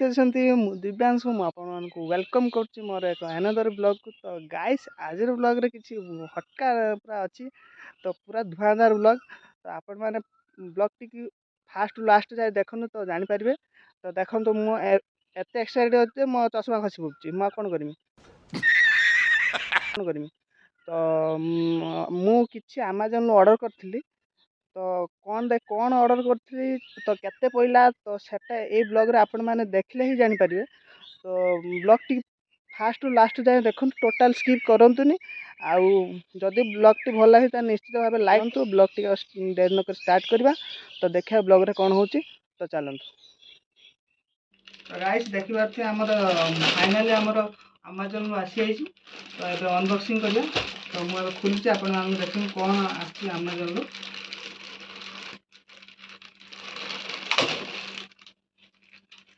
देखते दिव्यांशु मुझे वेलकम करुच्ची मोर एक अनदर ब्लॉग को। तो गाइस आज ब्लॉग रे किसी हटका पूरा अच्छी तो पूरा धुआंधार ब्लॉग। तो आपण मैंने ब्लॉग टी फास्ट लास्ट जाए देखु तो जानीपर। तो देखो तो मुझे एक्साइटेड अच्छे मो चश्मा खसी पड़ुची मुझे कौन करमी तो मुझे आमाजन ऑर्डर करी। तो कौन ऑर्डर करी तो केते पड़ा तो सेटा ए ब्लॉग रे आपण मैंने देखले ही जानी पारे। तो ब्लॉग टी फास्ट टू लास्ट जाए देखो टोटाल स्किप करंतुनी। आउ जदि ब्लॉग टी भल लगे तो निश्चित भाव लाइक तो ब्लॉग टी देर नक स्टार्ट करवा। तो देखा ब्लॉग रे कौन होची तो चलतु। तो गाइस देखि पार्थे हमर फाइनली हमर अमेजन आसी आइछि। तो एबे अनबॉक्सिंग करिया। तो मु एबे खुलछि आपण माने देखिन कोन आछि अमेजन रो।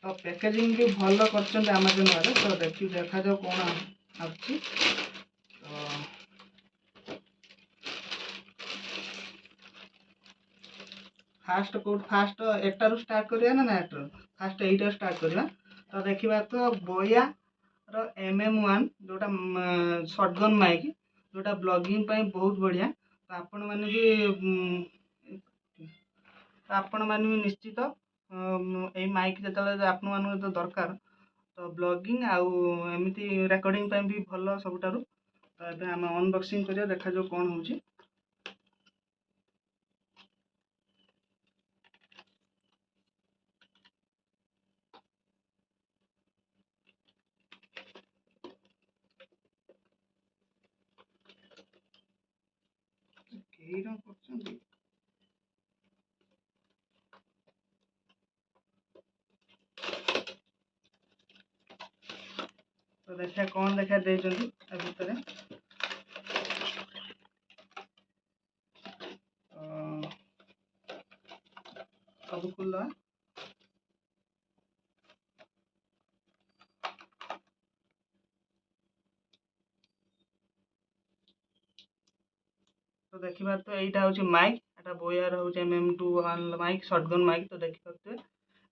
तो पैकेजिंग भी भल कर अमेजन वाले। तो देखा जाओ कौन आछि। फास्ट कोड फास्ट एटारू स्टार्ट करिया ना एटारू फास्ट एटा स्टार्ट करिया। तो देखिबा तो बोया रो MM1 जोटा शॉटगन माइक जोटा ब्लॉगिंग पई बहुत बढ़िया। तो आपण माने भी निश्चित ए माइक जतले आपण माने तो दरकार तो ब्लॉगिंग आउ एमिति रिकॉर्डिंग पई भी भलो सबटारू। तो एबे हम अनबॉक्सिंग करिया देखा जो कोन होची। केइरा करछन तो देखा कौन देखा देइछन आ भितरे। सब खुला तो देखिए तो यहीटा हूँ माइक एटा बोयार हूँ MM2 माइक शॉटगन माइक। तो देखिए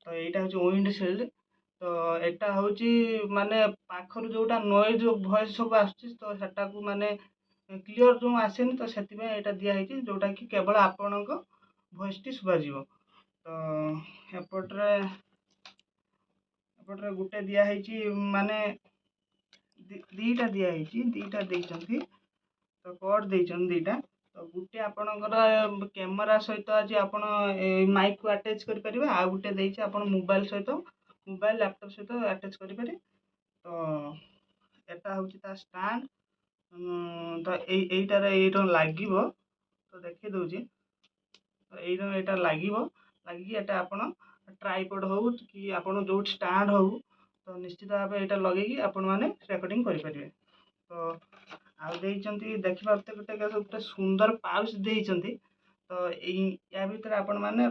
तो यहीटा हूँ विंड शील्ड। तो एटा हूँ माने पाखर जोटा नॉइज वॉइस सब आसुची तो सेटा को माने क्लियर जो आसेनी तो सेति में एटा दिया है जोटा कि केवल आपनक वॉइस टी सुबा जीवो। तो एपटरे गुटे दिया है माने दीटा दिया है दीटा देइचंती। तो कोड देइचन दीटा। तो गुटे आपणकर कैमेरा सहित आज आपण माइक को अटैच करि परिबे आ गुटे देइछ आपण मोबाइल सहित मोबाइल लैपटॉप सहित अटैच करि पारे। तो एटा होची ता स्टैंड। तो एटार एटा लागिवो तो देखि दउची। तो एटा लागिवो लागी एटा आपण ट्राइपॉड हो कि आपण जो स्टैंड हो तो निश्चित भाव एटा लगेगी आपण माने रिकॉर्डिंग करि परिबे। तो आउ देइचंती देखि पारते गोटे सुंदर पाउच देइचंती। तो या भीतर आपण माने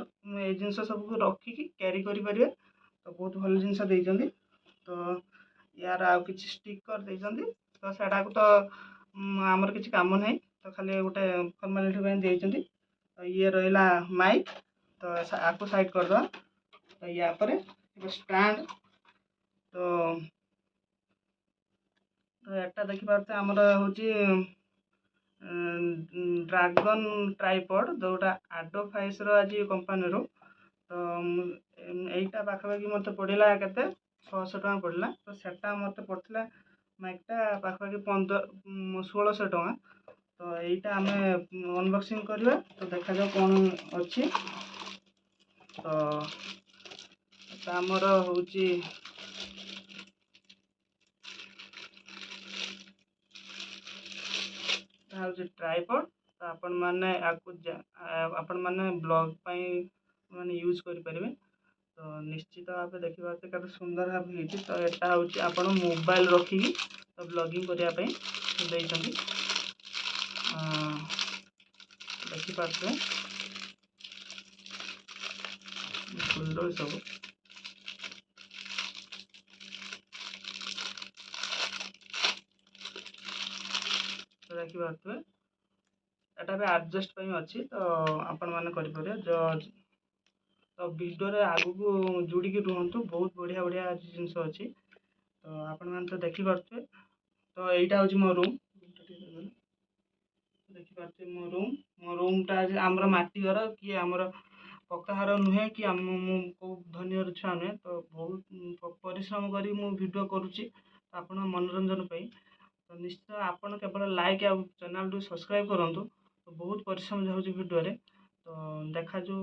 ए जिंस सब को रखी की कैरी करि परिबे। तो बहुत भल जिंस देइचंती। तो यार आउ किछि स्टिकर देइचंती। तो सेडा को तो हमर किछि काम नै तो खाली गोटे फॉर्मेलिटी ପାଇଁ देइचंती। तो ये रहला माइक। तो आको साइड कर दो। तो या परे स्टैंड। तो एटा देखि पारते हमर होची ड्रैगन ट्राइपॉड जोटा एडोफाइस रो आज कंपनी रो। तो एटा पाखापाखि मत पड़ला केते 600 टका पड़ला। तो सेटा मत पड़ला माइकटा पाखापाखि 1600 टका। तो एटा आमे अनबॉक्सिंग करबा। तो देखा जाओ कौन अच्छी। तो हमर होची ट्राइपॉड। तो आपण माने आपण माने ब्लॉग पई माने यूज करि परिबे। तो निश्चित भाव देखिबा केते सुंदर भाव हेछि। तो एटा होछि आपण मोबाइल रखी तो ब्लॉगिंग करिया पई देइछंती। देखि पारते सुंदर सब। तो देखि पारते एटा भी एडजस्ट पई अछि। तो आपण माने करि परिबे जो तो भिडियो आगू जोड़िकी रुहतु बहुत बढ़िया बढ़िया जिनस अच्छी तो आपण मैंने तो देखिपे तो यहाँ हूँ मो रूम देखिपे मो रूमटा आमर मटी घर कि आमर पक्का घर नुहे कि धनी घर छुआ नुहे तो बहुत परिश्रम कर भिडियो करुच्ची आपण मनोरंजन तो निश्चित आपण केवल लाइक आ चैनल टू सब्सक्राइब करूँ तो बहुत परिश्रम हो भिडियो तो देखा जो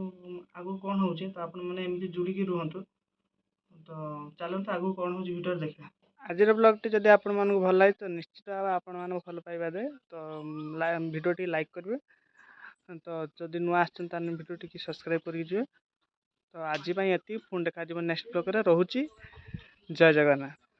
आगू कौन हो तो आपण मैंने एमती जोड़िकी रुहतु तो चलते आगू कौन हो भिडियो देखा आज ब्लॉग टी जब आपण मानक भल लगे तो निश्चित भाव आपण मानक भल पाइबा दे तो भिडियो टी लाइक करेंगे तो जदि नुआ आसान भिडियो टी सब्सक्राइब करके तो आज ये पुणी देखा नेक्स्ट ब्लॉग रे रोची जय जगन्नाथ।